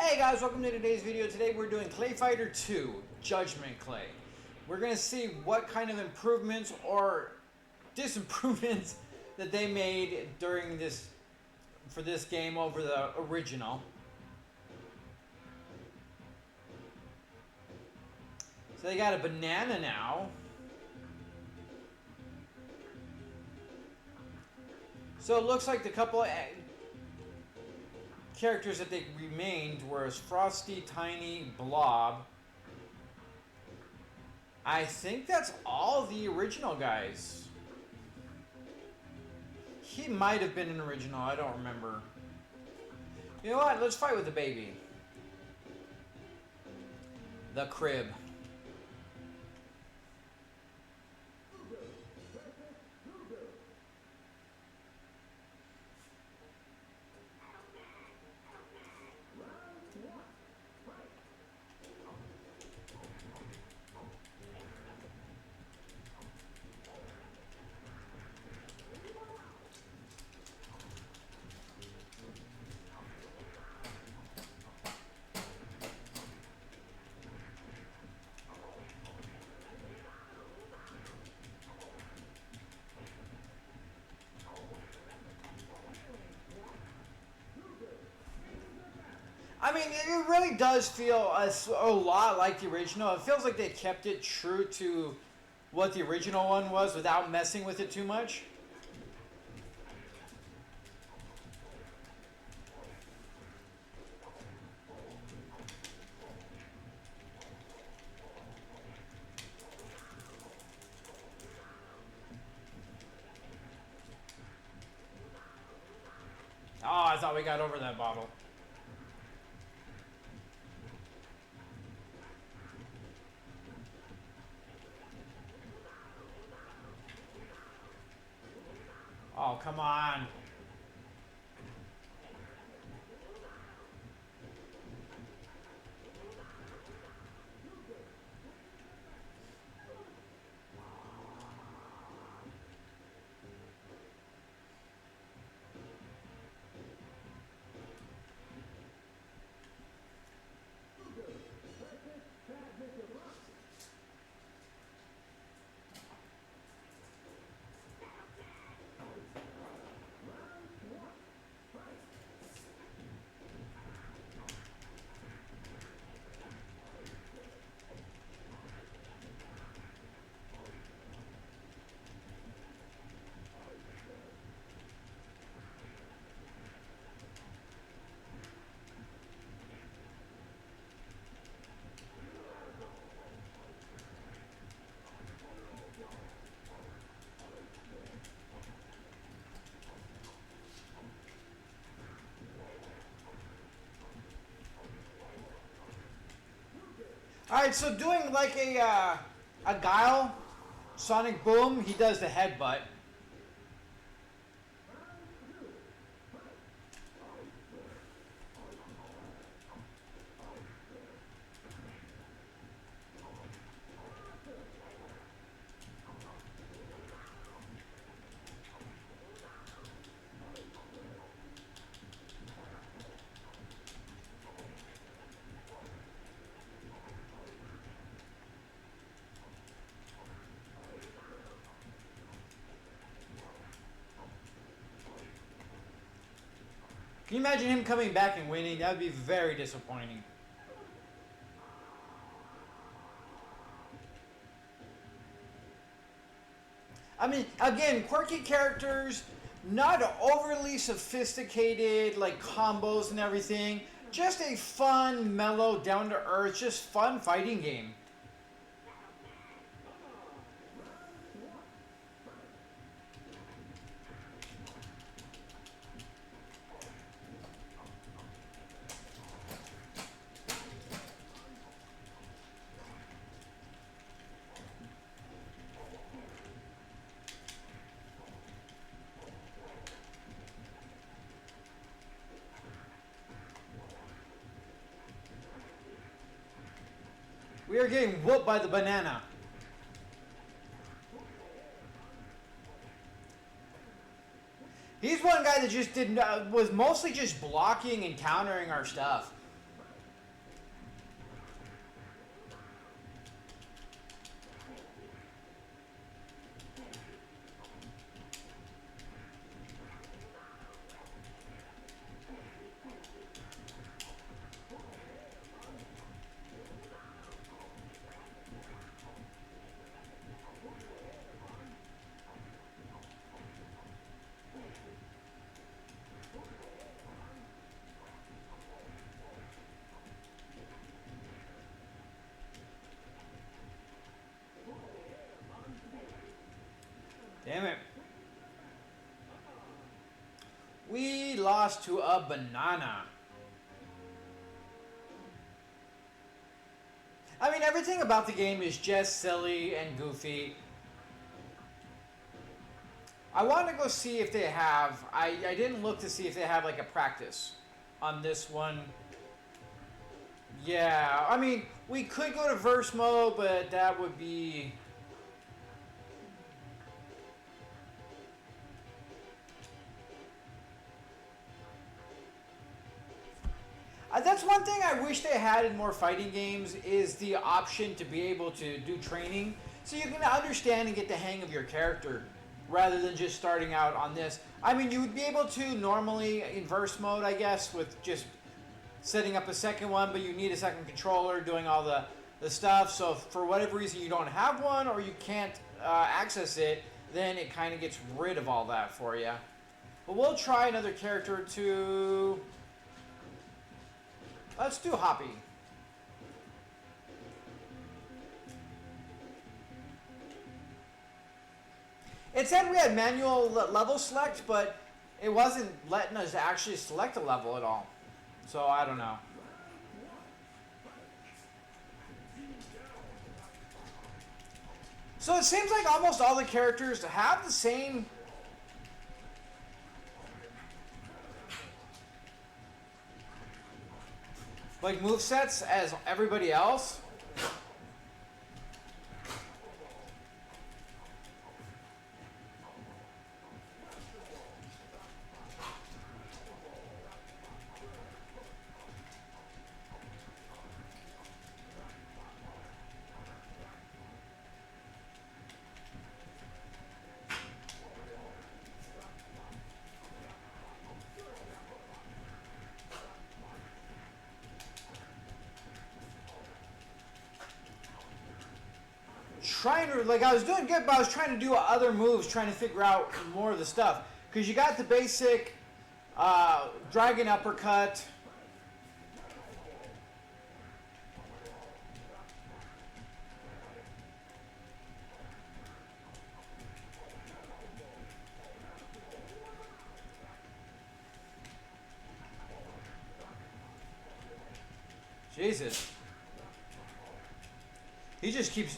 Hey guys, welcome to today's video. Today we're doing Clayfighter 2, Judgment Clay. We're going to see what kind of improvements or disimprovements that they made during for this game over the original. So they got a banana now. So it looks like the couple of characters that they remained were Frosty, Tiny, Blob. I think that's all the original guys. He might have been an original, I don't remember. You know what? Let's fight with the baby. The crib. I mean, it really does feel a lot like the original. It feels like they kept it true to what the original one was without messing with it too much. Oh, I thought we got over that bottle. Oh, come on. Alright, so doing like a Guile, Sonic Boom, he does the headbutt. Can you imagine him coming back and winning? That would be very disappointing. I mean, again, quirky characters, not overly sophisticated, like combos and everything. Just a fun, mellow, down-to-earth, just fun fighting game. We are getting whooped by the banana. He's one guy that just was mostly just blocking and countering our stuff. tossed to a banana. I mean, everything about the game is just silly and goofy. I want to go see if they have... I didn't look to see if they have like a practice on this one. Yeah, I mean, we could go to verse mode, but that would be... That's one thing I wish they had in more fighting games, is the option to be able to do training so you can understand and get the hang of your character rather than just starting out on this. I mean, you would be able to normally in verse mode, I guess, with just setting up a second one, but you need a second controller doing all the stuff. So if for whatever reason you don't have one or you can't access it, then it kind of gets rid of all that for you. But we'll try another character or two. Let's do Hoppy. It said we had manual level select, but it wasn't letting us actually select a level at all. So I don't know. So it seems like almost all the characters have the same like movesets as everybody else. Trying to, like, I was doing good, but I was trying to do other moves, trying to figure out more of the stuff. Because you got the basic dragon uppercut. Jesus. He just keeps...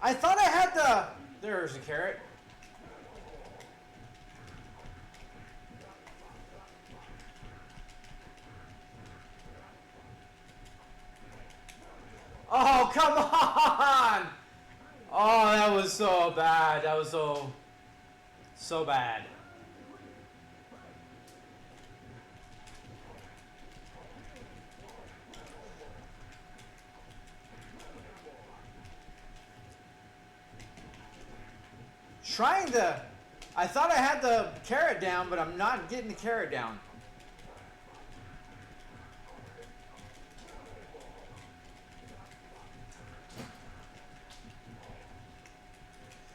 I thought I had the... There's the carrot. Oh, come on! Oh, that was so bad. That was so bad. Trying to... I thought I had the carrot down, but I'm not getting the carrot down.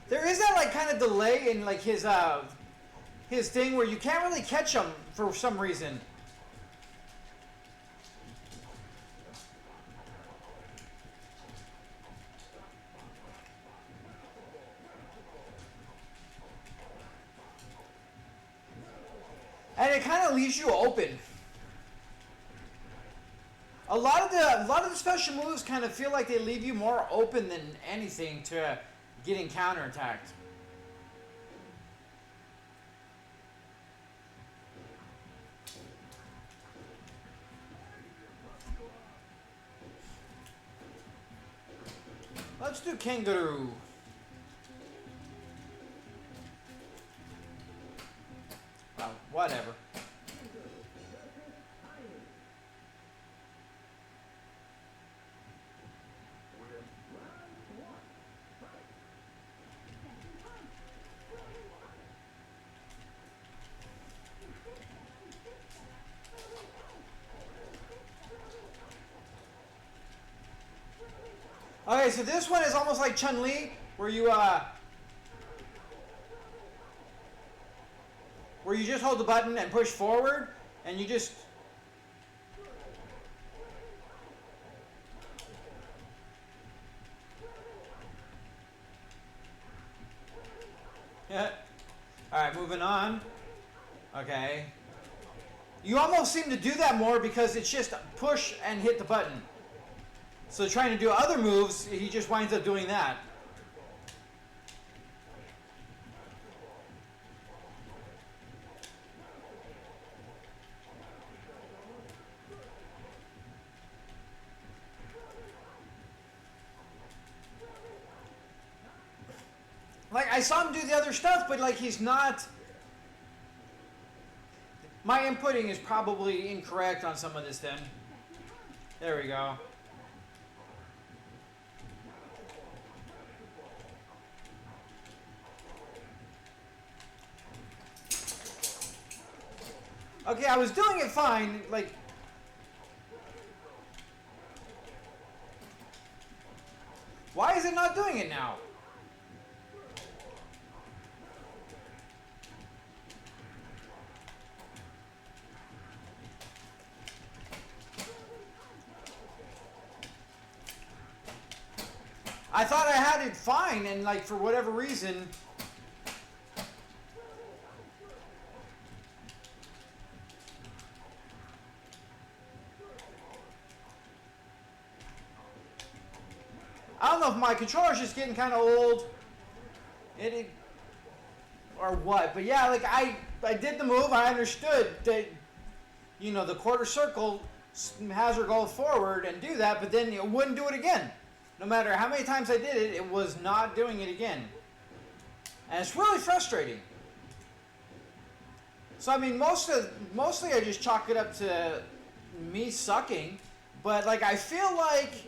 There is that like kind of delay in like his thing where you can't really catch him for some reason. And it kind of leaves you open. A lot of the special moves kind of feel like they leave you more open than anything to getting counterattacked. Let's do kangaroo. Well, whatever. Okay, so this one is almost like Chun-Li, where you where you just hold the button and push forward, and you just... Yeah. Alright, moving on. Okay. You almost seem to do that more because it's just push and hit the button. So trying to do other moves, he just winds up doing that. Like, I saw him do the other stuff, but like he's not... My inputting is probably incorrect on some of this then. There we go. Okay, I was doing it fine, like... Why is it not doing it now? I thought I had it fine, and like for whatever reason... I don't know if my controller's just getting kind of old, or what, but yeah, like I did the move. I understood that, you know, the quarter circle has her go forward and do that, but then it wouldn't do it again. No matter how many times I did it, it was not doing it again, and it's really frustrating. So I mean, mostly I just chalk it up to me sucking, but like I feel like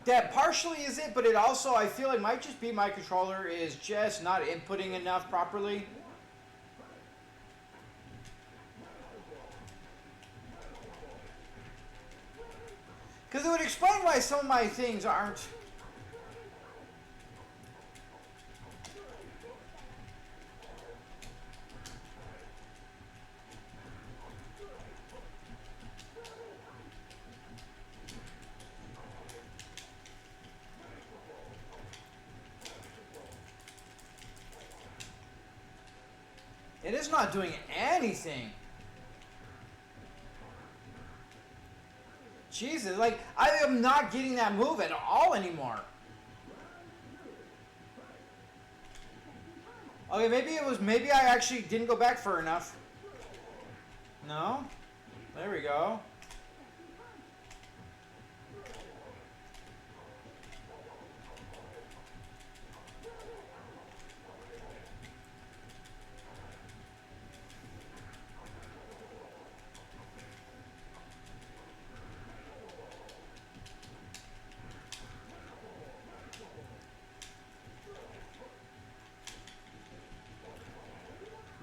that partially is it, but it also, I feel it might just be my controller is just not inputting enough properly. Because it would explain why some of my things aren't. It is not doing anything. Jesus, like, I am not getting that move at all anymore. Okay, maybe I actually didn't go back far enough. No? There we go.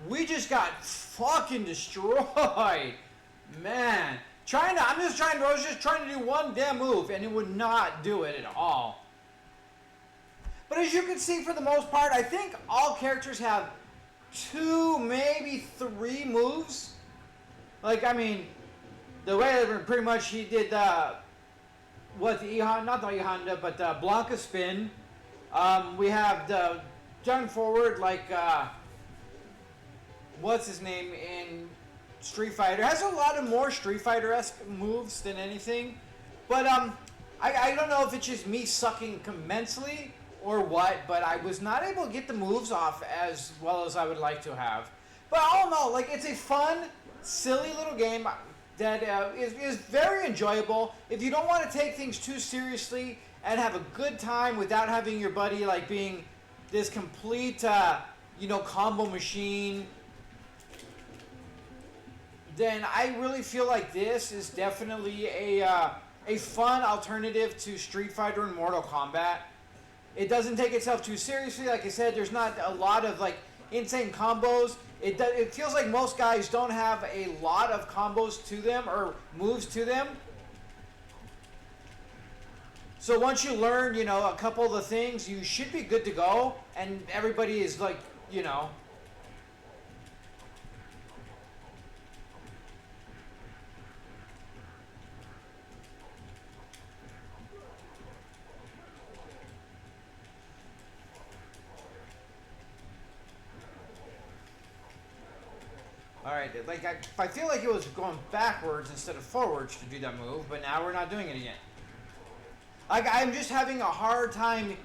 We just got fucking destroyed. Man. I was just trying to do one damn move and it would not do it at all. But as you can see, for the most part, I think all characters have 2, maybe 3 moves. Like, I mean, the way that pretty much he did the Blanca spin. We have the jump forward, like, what's his name in Street Fighter. Has a lot of more Street Fighter-esque moves than anything. But I don't know if it's just me sucking immensely or what, but I was not able to get the moves off as well as I would like to have. But all in all, like, it's a fun, silly little game that is very enjoyable. If you don't want to take things too seriously and have a good time without having your buddy like being this complete combo machine, then I really feel like this is definitely a fun alternative to Street Fighter and Mortal Kombat. It doesn't take itself too seriously. Like I said, there's not a lot of like insane combos. It feels like most guys don't have a lot of combos to them or moves to them. So once you learn, a couple of the things, you should be good to go. And everybody is like, Alright, like I feel like it was going backwards instead of forwards to do that move, but now we're not doing it again. Like, I'm just having a hard time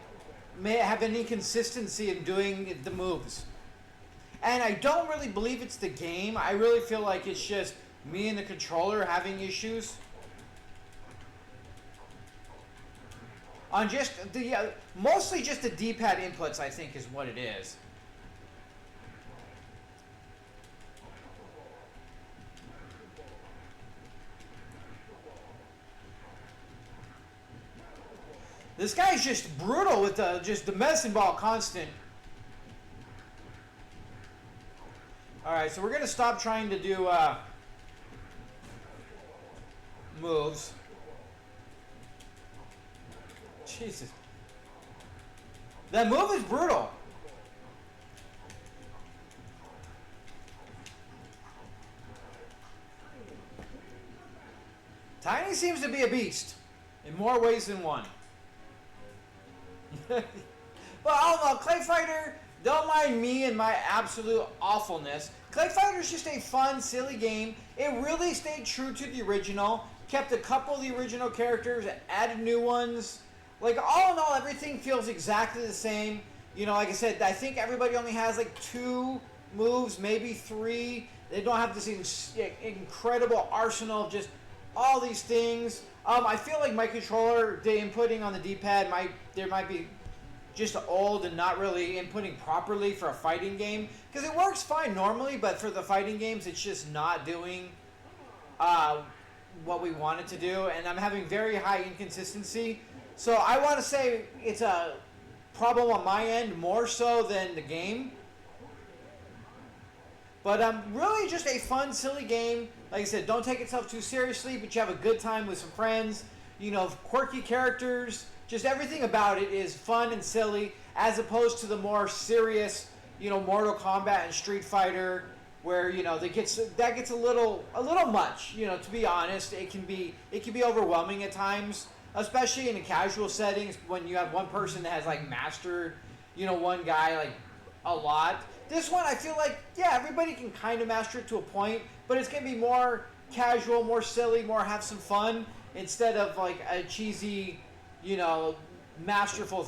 having any consistency in doing the moves. And I don't really believe it's the game. I really feel like it's just me and the controller having issues. On just the, mostly just the D-pad inputs, I think, is what it is. This guy's just brutal with just the medicine ball constant. Alright, so we're going to stop trying to do moves. Jesus. That move is brutal. Tiny seems to be a beast in more ways than one. But I don't know, Clayfighter, don't mind me and my absolute awfulness. Clayfighter's just a fun, silly game. It really stayed true to the original. Kept a couple of the original characters, added new ones. Like, all in all, everything feels exactly the same. You know, like I said, I think everybody only has like 2 moves, maybe 3. They don't have this incredible arsenal of just all these things. I feel like my controller, the inputting on the D-pad, there might be just old and not really inputting properly for a fighting game. Because it works fine normally, but for the fighting games, it's just not doing what we want it to do. And I'm having very high inconsistency. So I want to say it's a problem on my end more so than the game. But really just a fun, silly game. Like I said, don't take itself too seriously, but you have a good time with some friends. You know, quirky characters. Just everything about it is fun and silly, as opposed to the more serious, you know, Mortal Kombat and Street Fighter, where, you know, that gets a little much. You know, to be honest, it can be overwhelming at times, especially in a casual settings when you have one person that has like mastered, you know, one guy like a lot. This one, I feel like, yeah, everybody can kind of master it to a point, but it's going to be more casual, more silly, more have some fun, instead of like a cheesy, you know, masterful,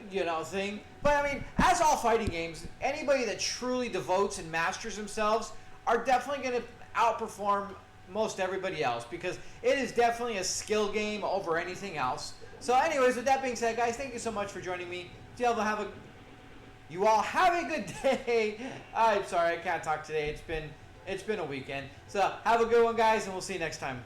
you know, thing. But I mean, as all fighting games, anybody that truly devotes and masters themselves are definitely going to outperform most everybody else, because it is definitely a skill game over anything else. So anyways, with that being said, guys, thank you so much for joining me. You all have a good day. I'm sorry, I can't talk today. It's been a weekend. So have a good one, guys, and we'll see you next time.